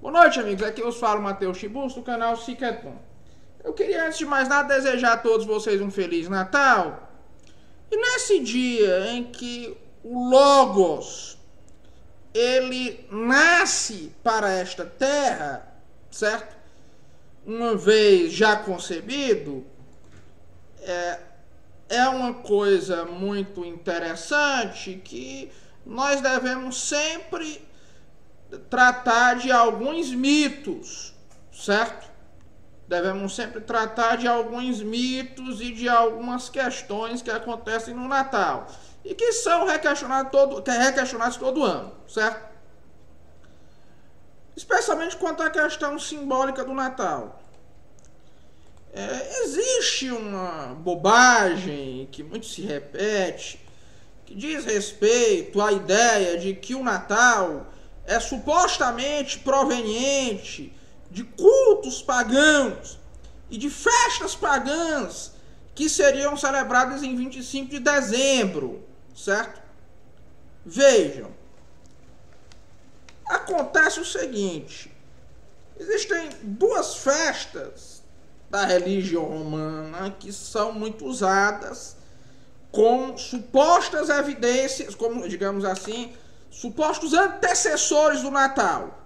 Boa noite, amigos. Aqui eu falo Matheus Chibus, do canal Ciqueton. Eu queria, antes de mais nada, desejar a todos vocês um Feliz Natal. E nesse dia em que o Logos, ele nasce para esta terra, certo? Uma vez já concebido, é uma coisa muito interessante que nós devemos sempre tratar de alguns mitos, certo? Devemos sempre tratar de alguns mitos e de algumas questões que acontecem no Natal e que são requestionados todo ano, certo? Especialmente quanto à questão simbólica do Natal. Existe uma bobagem que muito se repete, que diz respeito à ideia de que o Natal é supostamente proveniente de cultos pagãos e de festas pagãs que seriam celebradas em 25 de dezembro, certo? Vejam, acontece o seguinte: existem duas festas da religião romana que são muito usadas como supostas evidências, como, digamos assim, supostos antecessores do Natal.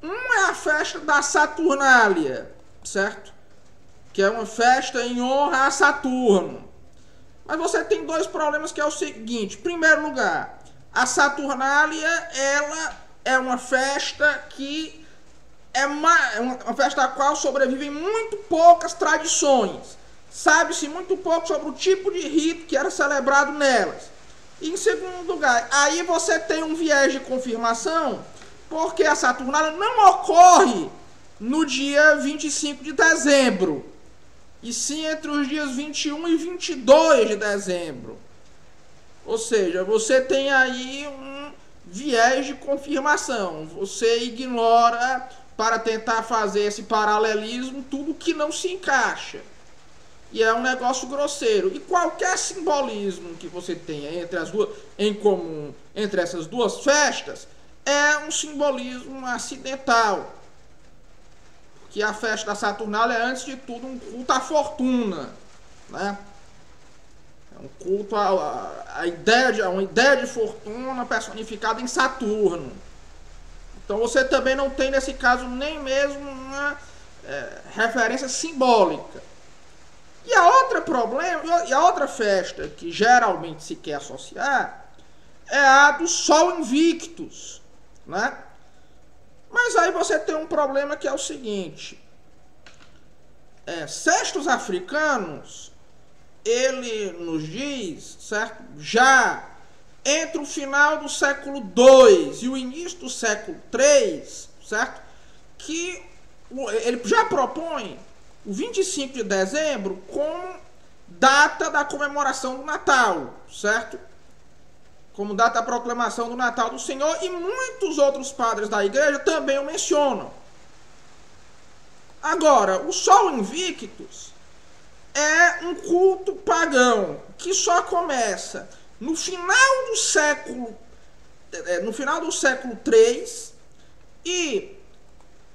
É a festa da Saturnália, certo? Que é uma festa em honra a Saturno. Mas você tem dois problemas, que é o seguinte: em primeiro lugar, a Saturnália, ela é uma festa que é uma festa a qual sobrevivem muito poucas tradições. Sabe-se muito pouco sobre o tipo de rito que era celebrado nelas. E em segundo lugar, aí você tem um viés de confirmação, porque a Saturnália não ocorre no dia 25 de dezembro, e sim entre os dias 21 e 22 de dezembro. Ou seja, você tem aí um viés de confirmação. Você ignora, para tentar fazer esse paralelismo, tudo que não se encaixa. E é um negócio grosseiro. E qualquer simbolismo que você tenha entre as duas, em comum entre essas duas festas, é um simbolismo acidental. Que a festa da Saturnália é, antes de tudo, um culto à fortuna, né? É um culto uma ideia de fortuna personificada em Saturno. Então você também não tem, nesse caso, nem mesmo uma referência simbólica. E a outra festa que geralmente se quer associar é a do Sol Invictus, né? Mas aí você tem um problema, que é o seguinte: Cestos Africanos, ele nos diz, certo? Já entre o final do século II e o início do século III, certo? Que ele já propõe o 25 de dezembro como data da comemoração do Natal, certo? Como data da proclamação do Natal do Senhor, e muitos outros padres da igreja também o mencionam. Agora, o Sol Invictus é um culto pagão que só começa no final do século III, e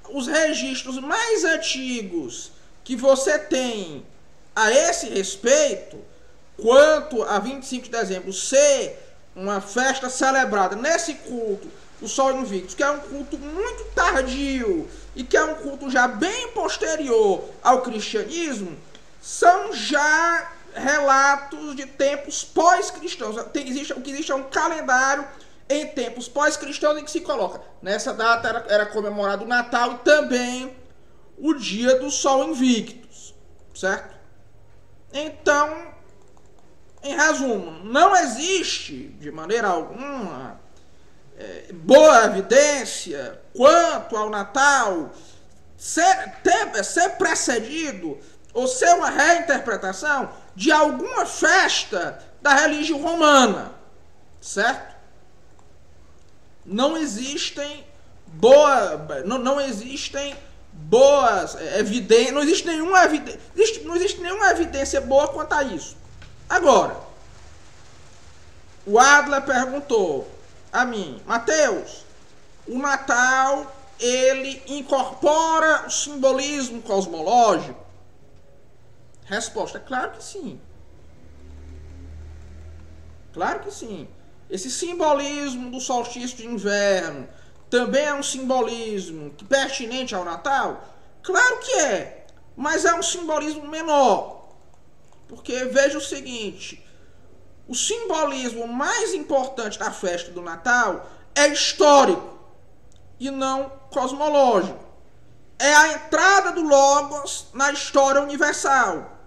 os registros mais antigos que você tem a esse respeito, quanto a 25 de dezembro ser uma festa celebrada nesse culto, o Sol Invictus, que é um culto muito tardio e que é um culto já bem posterior ao cristianismo, são já relatos de tempos pós-cristãos. O que existe é um calendário em tempos pós-cristãos em que se coloca: nessa data era comemorado o Natal e também o dia do Sol Invictus, certo? Então, em resumo, não existe de maneira alguma boa evidência quanto ao Natal ser precedido ou ser uma reinterpretação de alguma festa da religião romana, certo? Não existem boas evidências, não existe nenhuma evidência boa quanto a isso. Agora, o Adler perguntou a mim: Mateus, o Natal ele incorpora o simbolismo cosmológico? Resposta, claro que sim. Claro que sim. Esse simbolismo do solstício de inverno também é um simbolismo pertinente ao Natal? Claro que é, mas é um simbolismo menor. Porque veja o seguinte, o simbolismo mais importante da festa do Natal é histórico e não cosmológico. É a entrada do Logos na história universal.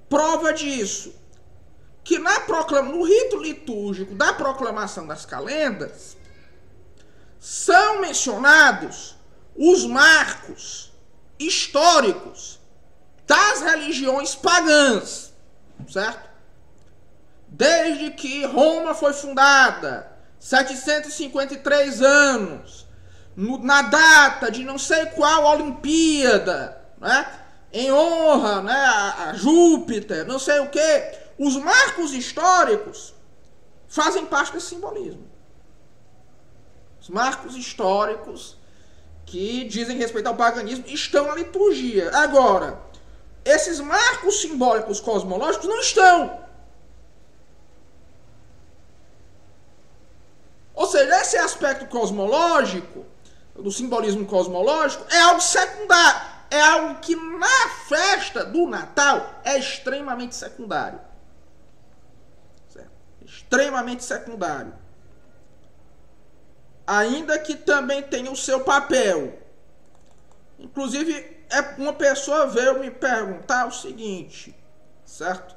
Prova disso, que no rito litúrgico da proclamação das calendas, são mencionados os marcos históricos das religiões pagãs, certo? Desde que Roma foi fundada, 753 anos, na data de não sei qual Olimpíada, né? Em honra, né, a Júpiter, não sei o quê. Os marcos históricos fazem parte desse simbolismo. Os marcos históricos que dizem respeito ao paganismo estão na liturgia. Agora, esses marcos simbólicos cosmológicos não estão. Ou seja, esse aspecto cosmológico, do simbolismo cosmológico, é algo secundário. É algo que na festa do Natal é extremamente secundário. Certo? Extremamente secundário. Ainda que também tenha o seu papel. Inclusive, uma pessoa veio me perguntar o seguinte, certo?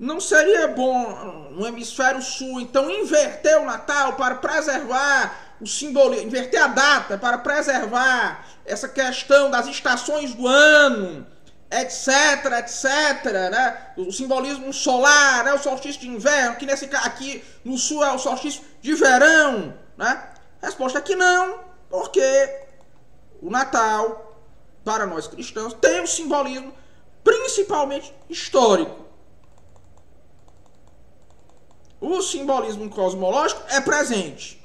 Não seria bom no hemisfério sul, então, inverter o Natal para preservar o simbolismo, inverter a data para preservar essa questão das estações do ano, etc, etc, né? O simbolismo solar, né? O solstício de inverno, que aqui no sul é o solstício de verão, né? Resposta é que não, porque o Natal, para nós cristãos, tem um simbolismo principalmente histórico. O simbolismo cosmológico é presente,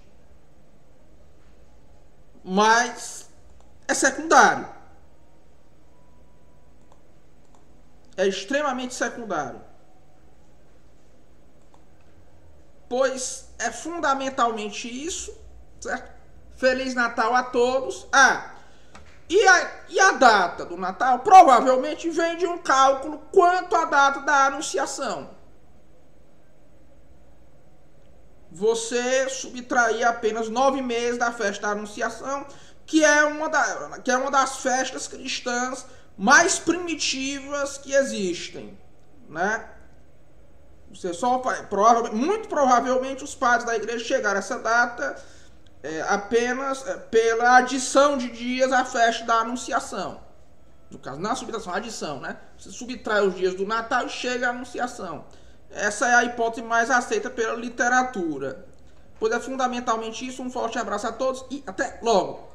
mas é secundário. É extremamente secundário. Pois é fundamentalmente isso, certo? Feliz Natal a todos. E a data do Natal provavelmente vem de um cálculo quanto à data da Anunciação. Você subtrair apenas 9 meses da festa da Anunciação, que é uma das festas cristãs mais primitivas que existem, né? Você muito provavelmente os padres da igreja chegaram a essa data apenas pela adição de dias à festa da Anunciação. No caso, não a subtração, a adição, né? Você subtrai os dias do Natal e chega à Anunciação. Essa é a hipótese mais aceita pela literatura. Pois é fundamentalmente isso. Um forte abraço a todos e até logo!